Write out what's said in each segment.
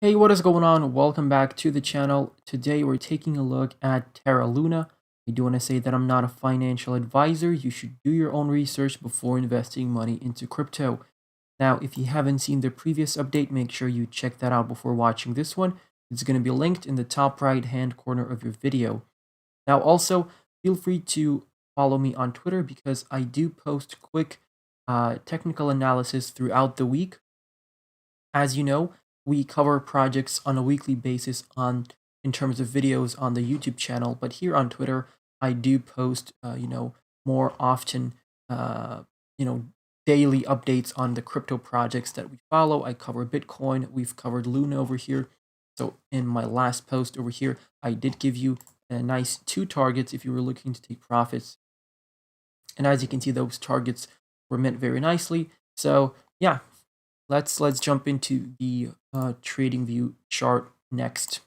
Hey, what is going on? Welcome back to the channel. Today we're taking a look at Terra Luna. I do want to say that I'm not a financial advisor. You should do your own research before investing money into crypto. Now, if you haven't seen the previous update, make sure you check that out before watching this one. It's going to be linked in the top right hand corner of your video. Now, also, feel free to follow me on Twitter because I do post quick technical analysis throughout the week. As you know, we cover projects on a weekly basis in terms of videos on the YouTube channel, but here on Twitter, I do post, more often, uh, you know, daily updates on the crypto projects that we follow. I cover Bitcoin, we've covered Luna over here. So in my last post over here, I did give you a nice 2 targets if you were looking to take profits. And as you can see, those targets were met very nicely. So yeah, let's jump into the trading view chart next.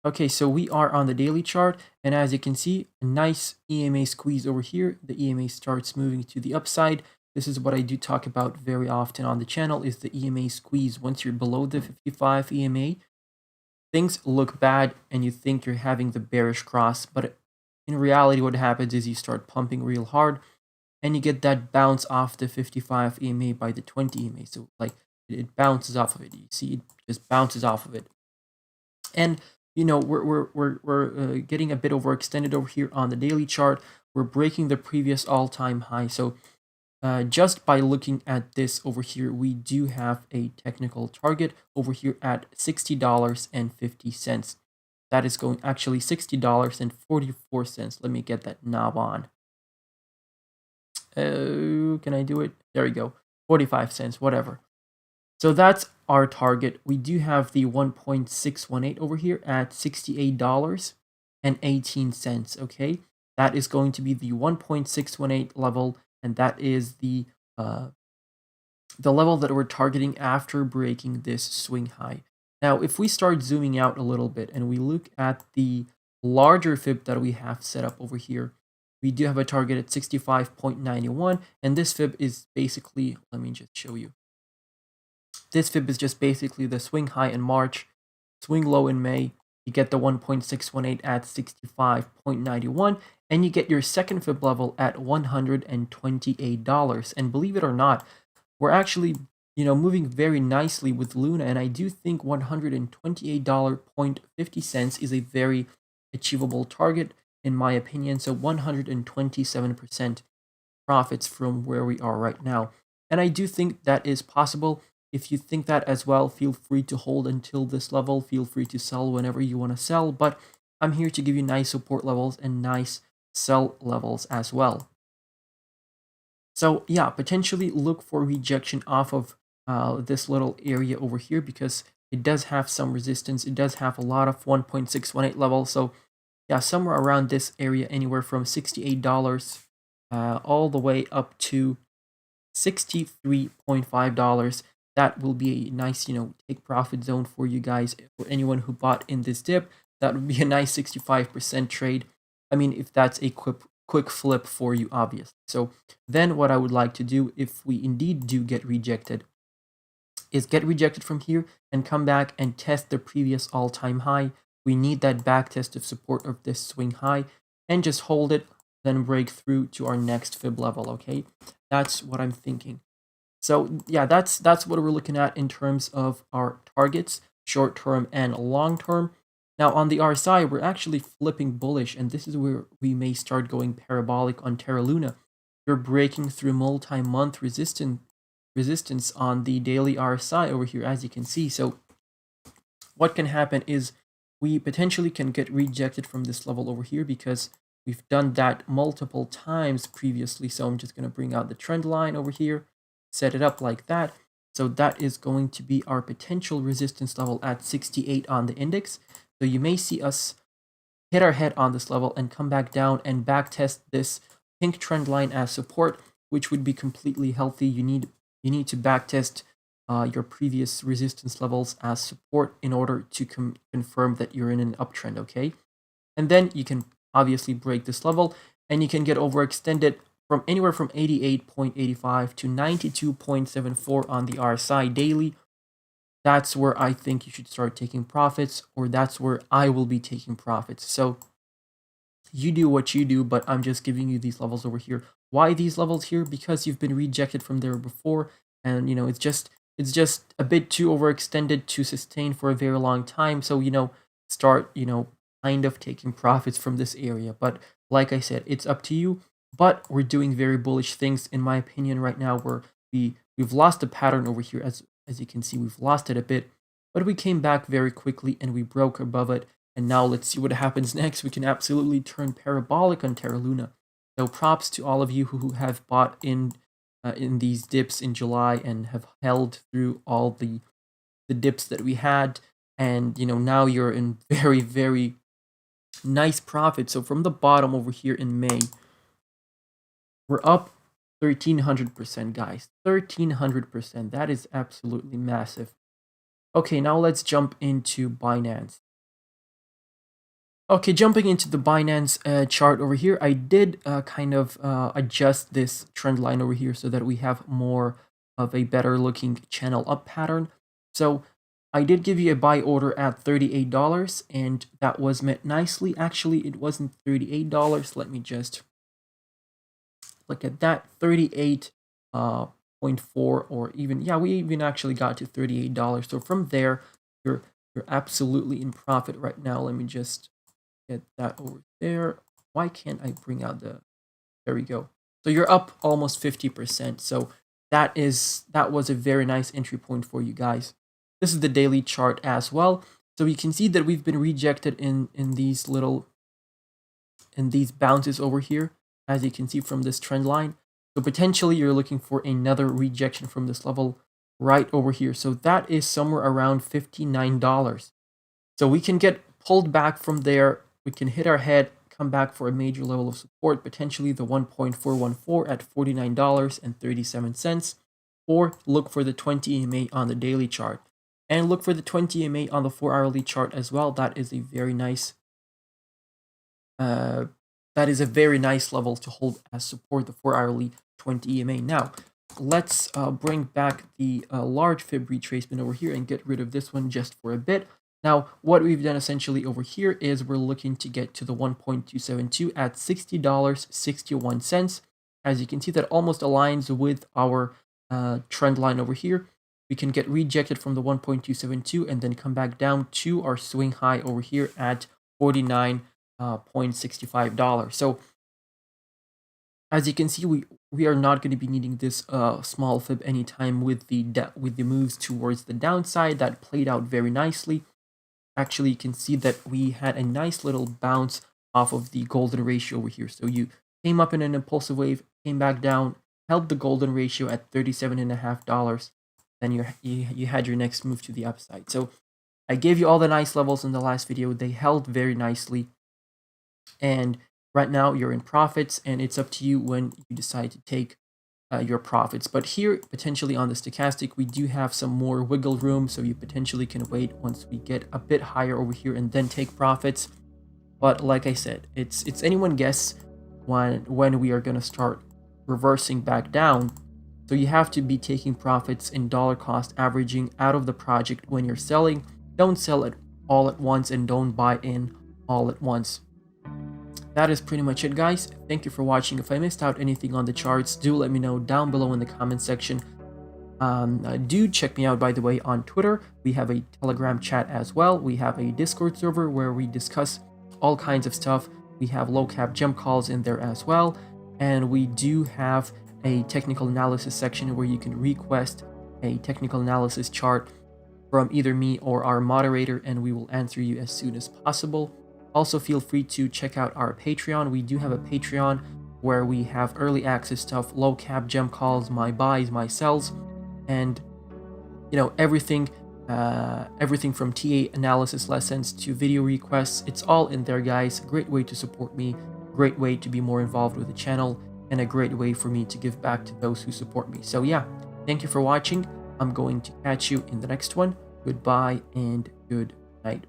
Okay, so we are on the daily chart, and as you can see, a nice EMA squeeze over here. The EMA starts moving to the upside. This is what I do talk about very often on the channel, is the EMA squeeze. Once you're below the 55 EMA, things look bad and you think you're having the bearish cross, but in reality what happens is you start pumping real hard and you get that bounce off the 55 EMA by the 20 EMA. So like it bounces off of it. You see, it just bounces off of it. And you know, we're getting a bit overextended over here on the daily chart. We're breaking the previous all-time high. So just by looking at this over here, we do have a technical target over here at $60.50. That is going actually $60.44. Let me get that knob on. Can I do it? There we go. 45 cents, whatever. So that's our target. We do have the 1.618 over here at $68.18. Okay, that is going to be the 1.618 level, and that is the level that we're targeting after breaking this swing high. Now, if we start zooming out a little bit and we look at the larger fib that we have set up over here, we do have a target at 65.91, and this fib is basically, let me just show you. This fib is just basically the swing high in March, swing low in May. You get the 1.618 at 65.91, and you get your second fib level at $128. And believe it or not, we're actually, moving very nicely with Luna, and I do think $128.50 is a very achievable target in my opinion. So 127% profits from where we are right now. And I do think that is possible. If you think that as well, feel free to hold until this level. Feel free to sell whenever you want to sell, but I'm here to give you nice support levels and nice sell levels as well. So yeah, potentially look for rejection off of this little area over here because it does have some resistance. It does have a lot of 1.618 levels. So yeah, somewhere around this area, anywhere from $68 all the way up to $63.5. That will be a nice, take profit zone for you guys. For anyone who bought in this dip, that would be a nice 65% trade. I mean, if that's a quick flip for you, obviously. So then what I would like to do, if we indeed do get rejected, is get rejected from here and come back and test the previous all-time high. We need that back test of support of this swing high and just hold it, then break through to our next fib level, okay? That's what I'm thinking. So yeah, that's what we're looking at in terms of our targets, short term and long term. Now on the RSI, we're actually flipping bullish, and this is where we may start going parabolic on Terra Luna. We're breaking through multi-month resistance on the daily RSI over here, as you can see. So what can happen is we potentially can get rejected from this level over here because we've done that multiple times previously. So I'm just going to bring out the trend line over here, set it up like that. So that is going to be our potential resistance level at 68 on the index. So you may see us hit our head on this level and come back down and back test this pink trend line as support, which would be completely healthy. You need to back test your previous resistance levels as support in order to confirm that you're in an uptrend, okay? And then you can obviously break this level and you can get overextended from anywhere from 88.85 to 92.74 on the RSI daily. that's where I think you should start taking profits, or that's where I will be taking profits. So you do what you do, but I'm just giving you these levels over here. Why these levels here? Because you've been rejected from there before, and it's just a bit too overextended to sustain for a very long time. So start kind of taking profits from this area. But like I said, it's up to you. But we're doing very bullish things in my opinion right now, where we've lost the pattern over here. As you can see, we've lost it a bit, but we came back very quickly and we broke above it. And now let's see what happens next. We can absolutely turn parabolic on Terra Luna. So props to all of you who have bought in these dips in July and have held through all the dips that we had. And now you're in very, very nice profit. So from the bottom over here in May, we're up 1,300%, guys. 1,300%. That is absolutely massive. Okay, now let's jump into Binance. Okay, jumping into the Binance chart over here, I did kind of adjust this trend line over here so that we have more of a better looking channel up pattern. So I did give you a buy order at $38, and that was met nicely. Actually, it wasn't $38. Let me just look at that. 38.4, or even, yeah, we even actually got to $38. So from there, you're absolutely in profit right now. Let me just get that over there. Why can't I bring out there we go. So you're up almost 50%. So that was a very nice entry point for you guys. This is the daily chart as well. So you can see that we've been rejected in these bounces over here, as you can see from this trend line. So potentially you're looking for another rejection from this level right over here. So that is somewhere around $59. So we can get pulled back from there. We can hit our head, come back for a major level of support, potentially the 1.414 at $49.37, or look for the 20 EMA on the daily chart. And look for the 20 EMA on the 4-hourly chart as well. That is a very nice level to hold as support, the 4-hourly 20 EMA. Now, let's bring back the large fib retracement over here and get rid of this one just for a bit. Now, what we've done essentially over here is we're looking to get to the 1.272 at $60.61. As you can see, that almost aligns with our trend line over here. We can get rejected from the 1.272 and then come back down to our swing high over here at $49.65. So as you can see, we are not going to be needing this small fib anytime with the moves towards the downside. That played out very nicely. Actually, you can see that we had a nice little bounce off of the golden ratio over here. So you came up in an impulsive wave, came back down, held the golden ratio at $37.50. Then you had your next move to the upside. So I gave you all the nice levels in the last video. They held very nicely. And right now you're in profits, and it's up to you when you decide to take your profits. But here, potentially on the stochastic, we do have some more wiggle room, so you potentially can wait once we get a bit higher over here and then take profits. But like I said, it's anyone's guess when we are going to start reversing back down. So you have to be taking profits in dollar cost averaging out of the project when you're selling. Don't sell it all at once, and don't buy in all at once. That is pretty much it, guys. Thank you for watching. If I missed out anything on the charts, do let me know down below in the comment section. Do check me out, by the way, on Twitter. We have a Telegram chat as well. We have a Discord server where we discuss all kinds of stuff. We have low cap jump calls in there as well. And we do have a technical analysis section where you can request a technical analysis chart from either me or our moderator, and we will answer you as soon as possible. Also, feel free to check out our Patreon. We do have a Patreon where we have early access stuff, low cap jump calls, my buys, my sells, and everything from TA analysis lessons to video requests. It's all in there, guys. Great way to support me, great way to be more involved with the channel, and a great way for me to give back to those who support me. So yeah, thank you for watching. I'm going to catch you in the next one. Goodbye and good night.